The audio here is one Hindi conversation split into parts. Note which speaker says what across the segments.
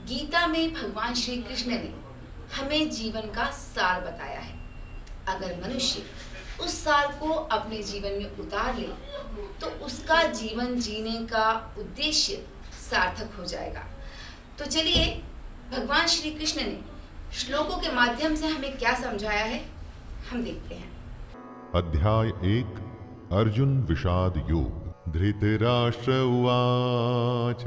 Speaker 1: गीता में भगवान श्री कृष्ण ने हमें जीवन का सार बताया है। अगर मनुष्य उस सार को अपने जीवन में उतार ले तो उसका जीवन जीने का उद्देश्य सार्थक हो जाएगा। तो चलिए, भगवान श्री कृष्ण ने श्लोकों के माध्यम से हमें क्या समझाया है, हम देखते हैं।
Speaker 2: अध्याय 1 अर्जुन विषाद योग। धृतराष्ट्र उवाच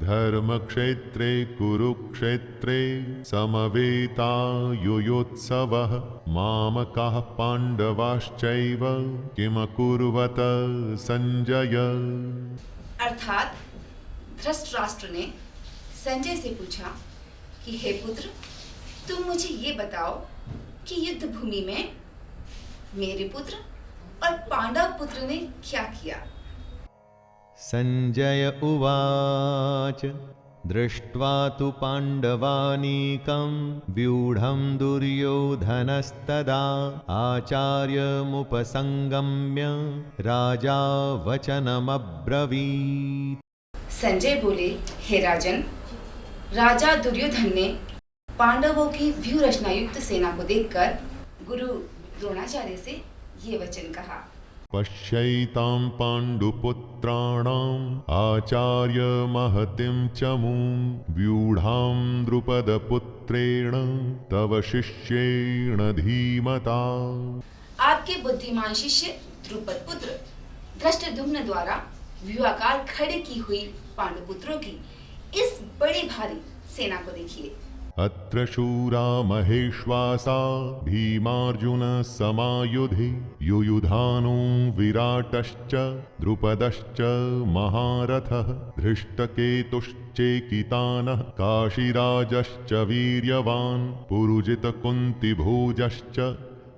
Speaker 2: धर्मक्षेत्रे कुरुक्षेत्रे समवेतायुयोत्सवः मामकाः पांडवाश्चैव किमकुर्वत संजय।
Speaker 1: अर्थात धृतराष्ट्र ने संजय से पूछा कि हे पुत्र, तुम मुझे ये बताओ कि युद्ध भूमि में मेरे पुत्र और पांडव पुत्र ने क्या किया।
Speaker 3: संजय उवाच दृष्ट्वा तु पाण्डवानीकं व्यूढं दुर्योधनस्तदा आचार्यमुपसंगम्य राजा वचनमब्रवीत्।
Speaker 1: संजय बोले, हे राजन, राजा दुर्योधन ने पांडवों की व्यूह रचना युक्त सेना को देखकर गुरु द्रोणाचार्य से ये वचन कहा।
Speaker 2: पश्यैतां पाण्डुपुत्राणाम् आचार्य महतिं चमूं व्यूढां द्रुपदपुत्रेण तव शिष्येण धीमता।
Speaker 1: आपके बुद्धिमान शिष्य द्रुपद पुत्र धृष्टद्युम्न द्वारा व्यूहाकार खड़े की हुई पांडुपुत्रों की इस बड़ी भारी सेना को देखिए।
Speaker 2: अत्र शूरा महेश्वासा भीमार्जुन समायुधि युयुधानो विराटश्च द्रुपदश्च महारथः धृष्टकेतुश्चेकितानः काशीराजश्च वीर्यवान् पुरुजितकुन्तिभोजश्च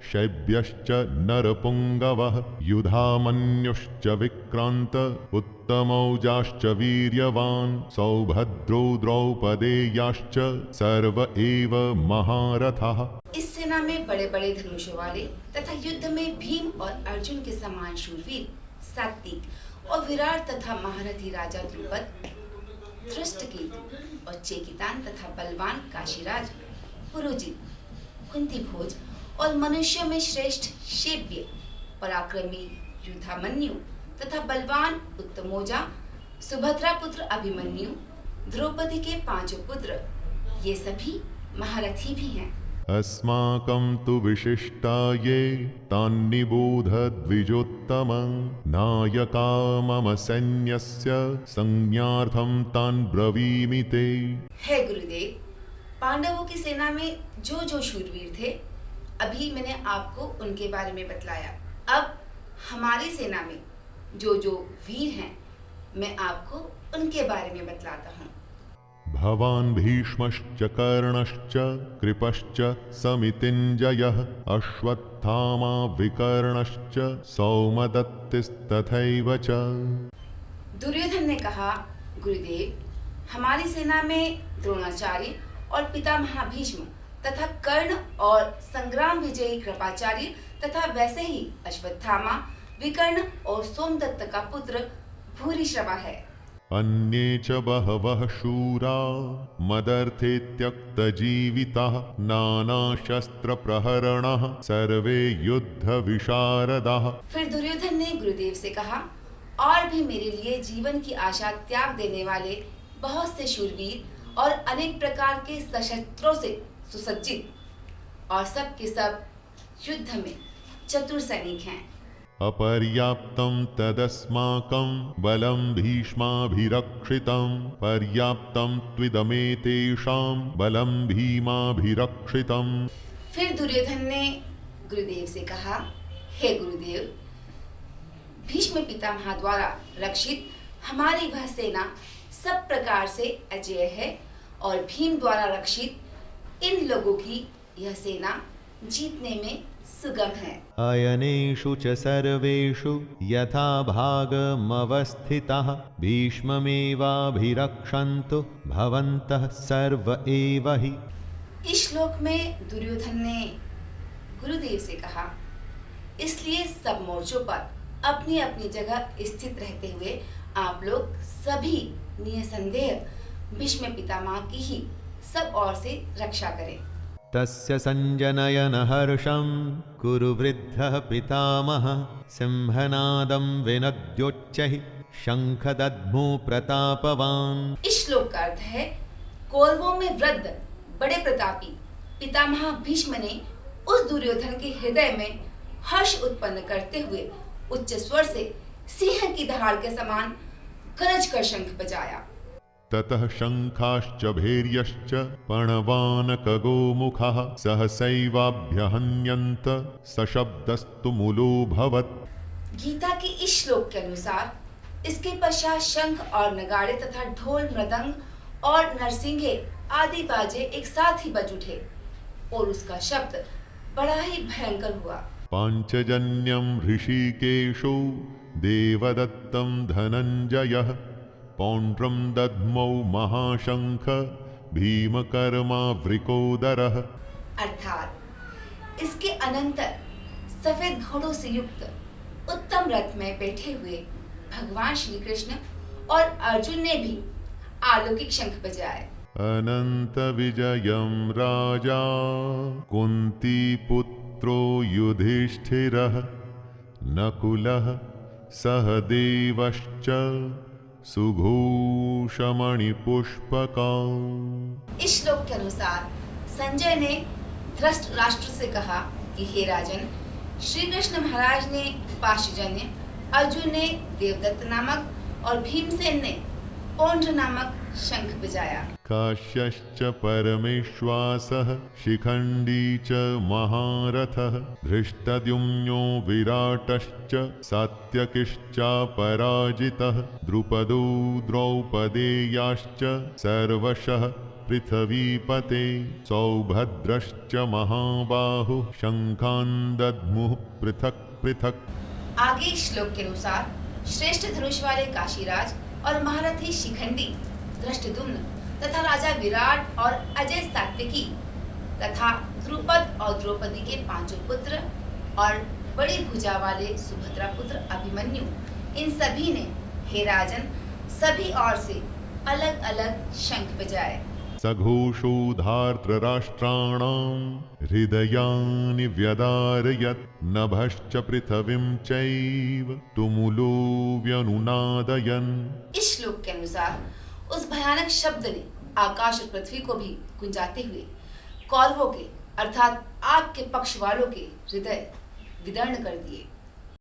Speaker 2: शैब्यश्च नरपुङ्गवः युधामन्युश्च विक्रान्त उत्तमौजाश्च वीर्यवान् सौभद्रो द्रौपदेयाश्च सर्व एव महारथः।
Speaker 1: इस सेना में बड़े बड़े धनुषों वाले तथा युद्ध में भीम और अर्जुन के समान शूरवीर, सात्विक और विराट तथा महारथी राजा द्रुपद, धृष्टकेतु और चेकितान तथा बलवान काशीराज, पुरुजित, कुंतीभोज और मनुष्यों में श्रेष्ठ शैब्य, पराक्रमी युधामन्यु तथा बलवान उत्तमौजा, सुभद्रा पुत्र अभिमन्यु, द्रौपदी के पांचों पुत्र, ये सभी महारथी भी हैं।
Speaker 2: अस्माकं तु विशिष्टा ये तान्निबोध द्विजोत्तमं नायका मम सैन्यस्य संज्ञार्थं तान् ब्रवीमि ते।
Speaker 1: हे गुरुदेव, पांडवों की सेना में जो जो शूरवीर थे, अभी मैंने आपको उनके बारे में बतलाया। अब हमारी सेना में जो जो वीर हैं, मैं आपको उनके बारे में बतलाता हूँ।
Speaker 2: भवान् भीष्मश्च कर्णश्च कृपश्च समितिञ्जयः अश्वत्थामा विकर्णश्च सौमदत्तिस्तथैव च।
Speaker 1: दुर्योधन ने कहा, गुरुदेव, हमारी सेना में द्रोणाचार्य और पितामह भीष्म तथा कर्ण और संग्राम विजयी कृपाचार्य तथा वैसे ही अश्वत्थामा, विकर्ण और सोमदत्त का पुत्र भूरिश्रवा है।
Speaker 2: अन्ये च बहवः शूरा मदर्थे त्यक्तजीविताः नानाशस्त्रप्रहरणाः सर्वे युद्धविशारदाः।
Speaker 1: फिर दुर्योधन ने गुरुदेव से कहा, और भी मेरे लिए जीवन की आशा त्याग देने वाले बहुत से शूरवीर और अनेक प्रकार के सशस्त्रों से सुसज्जित और सब के सब युद्ध में चतुर सैनिक हैं।
Speaker 2: अपर्याप्तं तदस्माकं बलं भीष्माभिरक्षितं पर्याप्तं त्विदमेतेषां बलं भीमाभिरक्षितं।
Speaker 1: फिर दुर्योधन ने गुरुदेव से कहा, हे गुरुदेव, भीष्म पितामह द्वारा रक्षित हमारी वह सेना सब प्रकार से अजेय है और भीम द्वारा रक्षित इन लोगों की यह सेना जीतने में सुगम है।
Speaker 3: अयनेषु च सर्वेषु यथा भागमवस्थितः भीष्ममेवाभिरक्षन्तु भवन्तः सर्व एव हि।
Speaker 1: इस श्लोक में दुर्योधन ने गुरुदेव से कहा, इसलिए सब मोर्चों पर अपनी अपनी जगह स्थित रहते हुए आप लोग सभी निसंदेह भीष्म पितामह की ही सब ओर से रक्षा करे।
Speaker 3: तस्य संजनयन हर्षं कुरु वृद्धः पितामहः सिंहनादं विनद्योच्चैः शंखदद्मु प्रतापवान्।
Speaker 1: इस श्लोक का अर्थ है, कौरवों में वृद्ध बड़े प्रतापी पितामह भीष्म ने उस दुर्योधन के हृदय में हर्ष उत्पन्न करते हुए उच्च स्वर से सिंह की दहाड़ के समान गरज कर शंख बजाया।
Speaker 2: ततः शंखाश्च भैर्यश्च पणवानकगोमुखः सहसैवाभ्यहन्यन्त सशब्दस्तु मूलोऽभवत्।
Speaker 1: गीता के इस श्लोक के अनुसार इसके पश्चात शंख और नगाड़े तथा ढोल मृदंग और नरसिंगे आदि बाजे एक साथ ही बज उठे और उसका शब्द बड़ा ही भयंकर हुआ।
Speaker 2: पांचजन्यं ऋषिकेशो देवदत्तं धनंजयः पौंड्रं दद्मौ महाशंख भीमकर्मावृकोदरः।
Speaker 1: अर्थात इसके अनंतर सफेद घोड़ों से युक्त उत्तम रथ में बैठे हुए भगवान श्री कृष्ण और अर्जुन ने भी अलौकिक शंख बजाए।
Speaker 2: अनंत विजयं राजा कुंती पुत्रो युधिष्ठिरः नकुलः सहदेवश्च सुघोषमणिपुष्पका।
Speaker 1: इस श्लोक के अनुसार संजय ने धृतराष्ट्र से कहा कि हे राजन, श्री कृष्ण महाराज ने पांचजन्य, अर्जुन ने देवदत्त नामक और भीमसेन ने पौंड्र नामक शंख बजाया।
Speaker 2: काश्यश्च परमेश्वासः शिखंडी च महारथः धृष्टद्युम्नो विराटश्च सात्यकिश्चापराजितः द्रुपदो द्रौपदेयाश्च सर्वशः पृथ्वीपते सौभद्रश्च महाबाहुः शंखान् दद्मुः पृथक् पृथक्।
Speaker 1: आगे इस श्लोक के अनुसार श्रेष्ठ धनुष वाले काशीराज और महारथी शिखंडी धृष्टद्युम्न तथा राजा विराट और अजय सात्यकी तथा द्रुपद और द्रौपदी के पांचों पुत्र और बड़ी भुजा वाले सुभद्रा पुत्र अभिमन्यु, इन सभी ने हे राजन सभी ओर से अलग अलग शंख बजाए।
Speaker 2: सघोषोधार्तराष्ट्राणां हृदयानि व्यदारयत् नभश्च पृथिवीं चैव तुमुलो व्यनुनादयन्।
Speaker 1: इस श्लोक के अनुसार उस भयानक शब्द ने आकाश और पृथ्वी को भी गुंजाते हुए कौरवों के अर्थात आग के पक्ष वालों के हृदय विदीर्ण कर दिए।